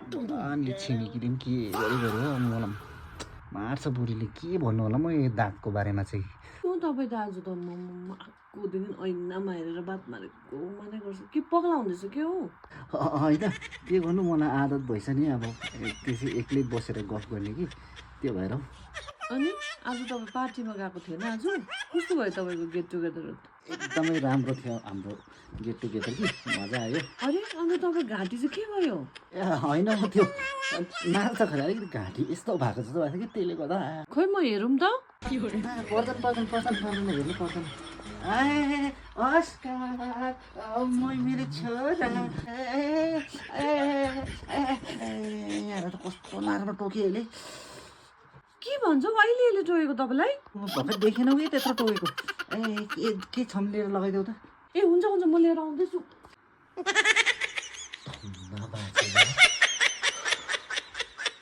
अनि छिमेकीले पनि के गऱ्यो मलाई मार्छ बुढीले के भन्नु होला म यो दागको बारेमा चाहिँ क्यों तपाईँ त आज त आएको दिन ऐनामा हेरेर बात मारेको माने गर्छ के पगला हुँदैछ के हो होइन के गर्नु मलाई आदत भएछ नि अब त्यसै एक्लै बसेर गफ गर्ने कि त्यो भएर अनि आज तपाईँ पार्टीमा गएको थिएन आज कस्तो भयो तपाईँको गेट टुगेदर एकदमै राम्रो थियो हाम्रो गेट टुगेदर कि मजा आयो अरे अन्त तपाईँ घाँटी चाहिँ के भयो ए होइन त्यो नाच्दाखेरि अलिकति घाँटी यस्तो भएको जस्तो भएको थियो कि त्यसले गर्दा खोइ म हेरौँ त पर्दैन हेर्नु पर्दैन अस्कार म मेरो छोरा त कस्तो नराम्रो टोक्यो अहिले के भन्छ अहिले टोकेको तपाईँलाई भर्खर देखेनौ कि त्यत्रो टोकेको के छम्लेर लगाइदेऊ त ए हुन्छ म लिएर आउँदैछु